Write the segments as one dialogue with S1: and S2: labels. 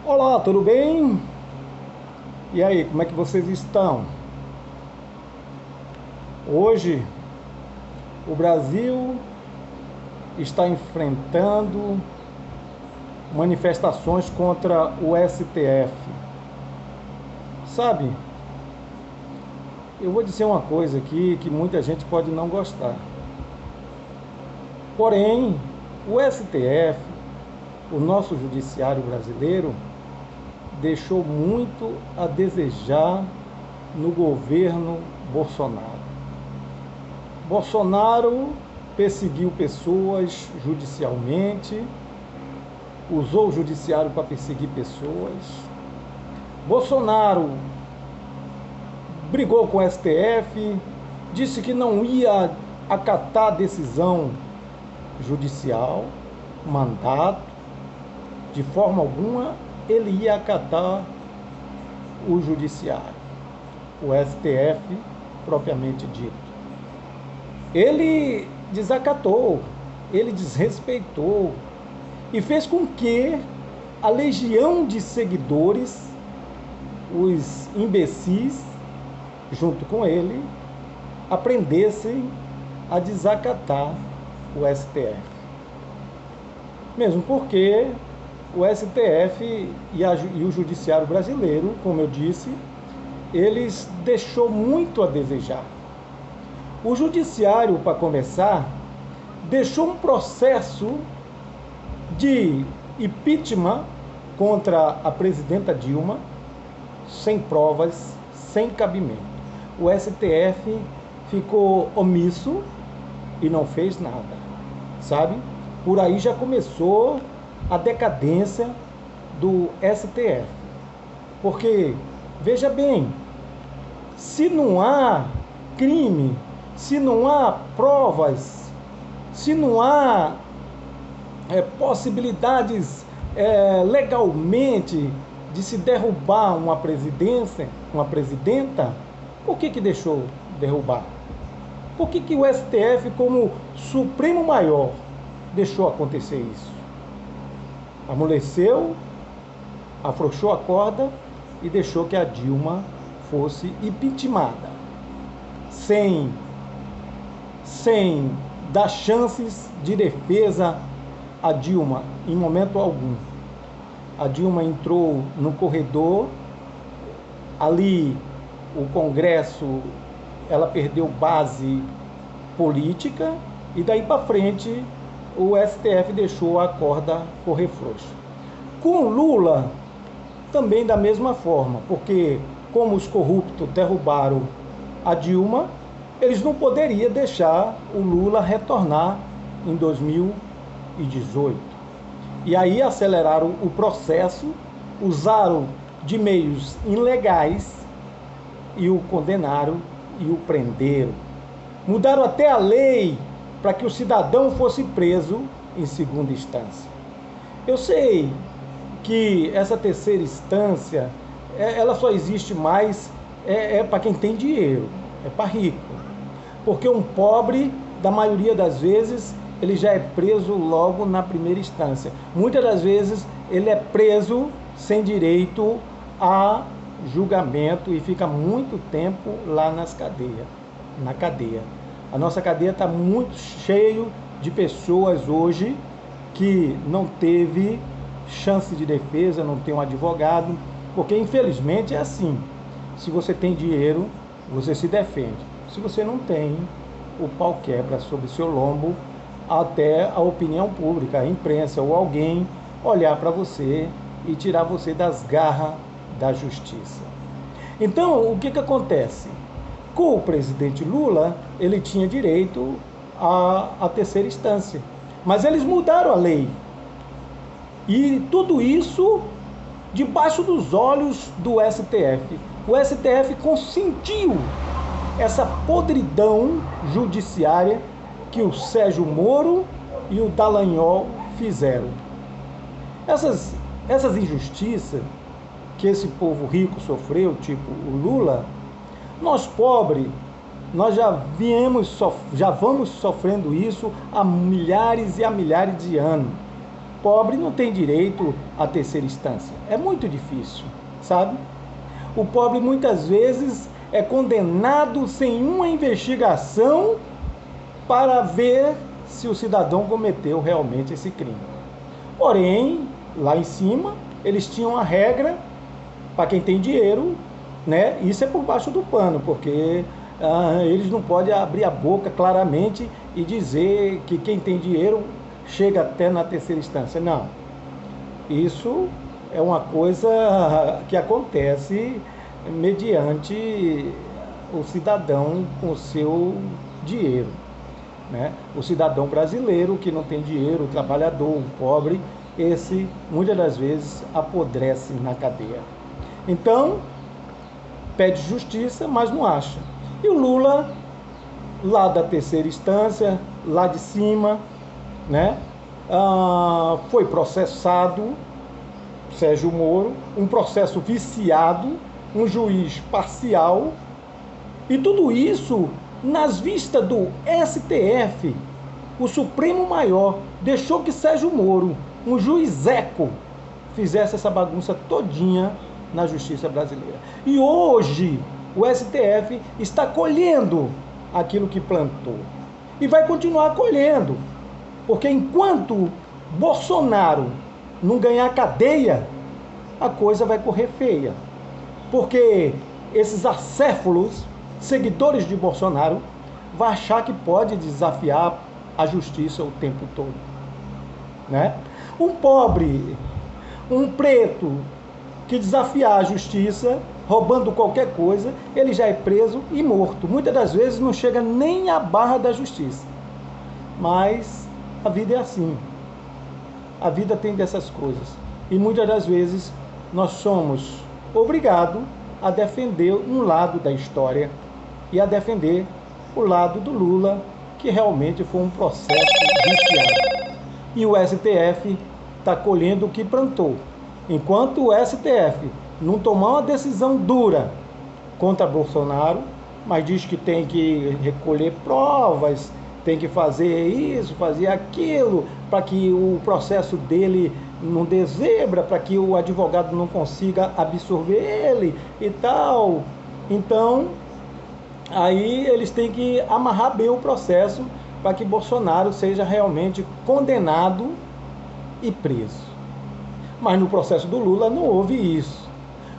S1: Olá, tudo bem? E aí, como é que vocês estão? Hoje, o Brasil está enfrentando manifestações contra o STF. Sabe, eu vou dizer uma coisa aqui que muita gente pode não gostar. Porém, o STF, o nosso judiciário brasileiro, deixou muito a desejar no governo Bolsonaro. Bolsonaro perseguiu pessoas judicialmente, usou o judiciário para perseguir pessoas. Bolsonaro brigou com o STF, disse que não ia acatar a decisão judicial, mandato, de forma alguma ele ia acatar o judiciário, o STF propriamente dito. Ele desacatou, ele desrespeitou e fez com que a legião de seguidores, os imbecis, junto com ele, aprendessem a desacatar o STF. Mesmo porque o STF e o judiciário brasileiro, como eu disse, eles deixou muito a desejar. O judiciário, para começar, deixou um processo de impeachment contra a presidenta Dilma sem provas, sem cabimento. O STF ficou omisso e não fez nada, sabe? Por aí já começou a decadência do STF. Porque, veja bem, se não há crime, se não há provas, se não há possibilidades legalmente de se derrubar uma presidência, uma presidenta, por que deixou derrubar? Por que o STF, como Supremo Maior, deixou acontecer isso? Amoleceu, afrouxou a corda e deixou que a Dilma fosse impeachmentada, sem dar chances de defesa a Dilma em momento algum. A Dilma entrou no corredor, ali o Congresso, ela perdeu base política e daí para frente o STF deixou a corda correr frouxa. Com Lula, também da mesma forma, porque como os corruptos derrubaram a Dilma, eles não poderiam deixar o Lula retornar em 2018. E aí aceleraram o processo, usaram de meios ilegais e o condenaram e o prenderam. Mudaram até a lei para que o cidadão fosse preso em segunda instância. Eu sei que essa terceira instância, ela só existe mais para quem tem dinheiro, é para rico. Porque um pobre, da maioria das vezes, ele já é preso logo na primeira instância. Muitas das vezes ele é preso sem direito a julgamento e fica muito tempo lá na cadeia. A nossa cadeia está muito cheio de pessoas hoje que não teve chance de defesa, não tem um advogado, porque infelizmente é assim. Se você tem dinheiro, você se defende. Se você não tem, o pau quebra sobre seu lombo, até a opinião pública, a imprensa ou alguém olhar para você e tirar você das garras da justiça. Então, o que acontece? Com o presidente Lula, ele tinha direito à terceira instância. Mas eles mudaram a lei. E tudo isso debaixo dos olhos do STF. O STF consentiu essa podridão judiciária que o Sérgio Moro e o Dallagnol fizeram. Essas injustiças que esse povo rico sofreu, tipo o Lula, nós pobres, nós já vamos sofrendo isso há milhares e há milhares de anos. pobre não tem direito à terceira instância. É muito difícil, sabe? O pobre muitas vezes é condenado sem uma investigação para ver se o cidadão cometeu realmente esse crime. Porém, lá em cima, eles tinham a regra para quem tem dinheiro, né? Isso é por baixo do pano, porque eles não podem abrir a boca claramente e dizer que quem tem dinheiro chega até na terceira instância. Não. Isso é uma coisa que acontece mediante o cidadão com o seu dinheiro, né? O cidadão brasileiro que não tem dinheiro, o trabalhador, o pobre, esse muitas das vezes apodrece na cadeia. Então, pede justiça, mas não acha. E o Lula, lá da terceira instância, lá de cima, né? Foi processado, Sérgio Moro, um processo viciado, um juiz parcial, e tudo isso nas vistas do STF, o Supremo Maior, deixou que Sérgio Moro, um juiz eco, fizesse essa bagunça todinha na justiça brasileira. E hoje o STF está colhendo aquilo que plantou. E vai continuar colhendo. Porque enquanto Bolsonaro não ganhar cadeia, a coisa vai correr feia. Porque esses acéfalos, seguidores de Bolsonaro, vão achar que pode desafiar a justiça o tempo todo, né? Um pobre, um preto que desafiar a justiça, roubando qualquer coisa, ele já é preso e morto. Muitas das vezes não chega nem à barra da justiça. Mas a vida é assim. A vida tem dessas coisas. E muitas das vezes nós somos obrigados a defender um lado da história e a defender o lado do Lula, que realmente foi um processo viciado. E o STF está colhendo o que plantou. Enquanto o STF não tomar uma decisão dura contra Bolsonaro, mas diz que tem que recolher provas, tem que fazer isso, fazer aquilo, para que o processo dele não dê zebra, para que o advogado não consiga absorver ele e tal. Então, aí eles têm que amarrar bem o processo para que Bolsonaro seja realmente condenado e preso. Mas no processo do Lula não houve isso.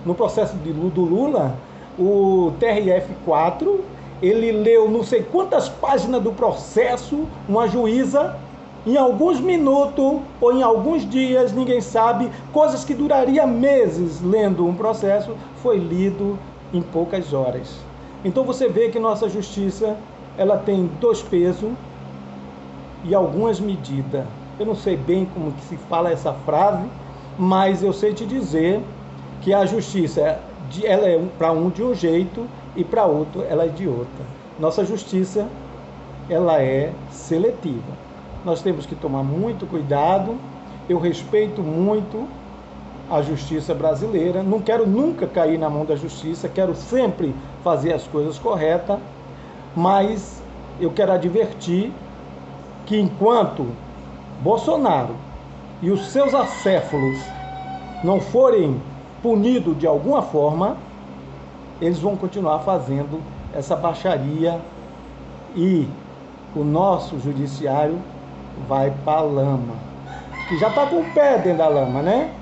S1: No processo do Lula, o TRF4, ele leu não sei quantas páginas do processo, uma juíza, em alguns minutos ou em alguns dias, ninguém sabe, coisas que duraria meses lendo um processo, foi lido em poucas horas. Então você vê que nossa justiça, ela tem dois pesos e algumas medidas. Eu não sei bem como que se fala essa frase, mas eu sei te dizer que a justiça, ela é para um de um jeito e para outro ela é de outra. Nossa justiça, ela é seletiva. Nós temos que tomar muito cuidado. Eu respeito muito a justiça brasileira, não quero nunca cair na mão da justiça, quero sempre fazer as coisas corretas, mas eu quero advertir que enquanto Bolsonaro e os seus acéfalos não forem punidos de alguma forma, eles vão continuar fazendo essa baixaria e o nosso judiciário vai para a lama, que já está com o pé dentro da lama, né?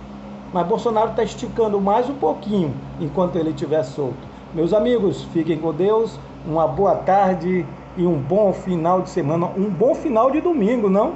S1: Mas Bolsonaro está esticando mais um pouquinho enquanto ele estiver solto. Meus amigos, fiquem com Deus, uma boa tarde e um bom final de semana, um bom final de domingo, não?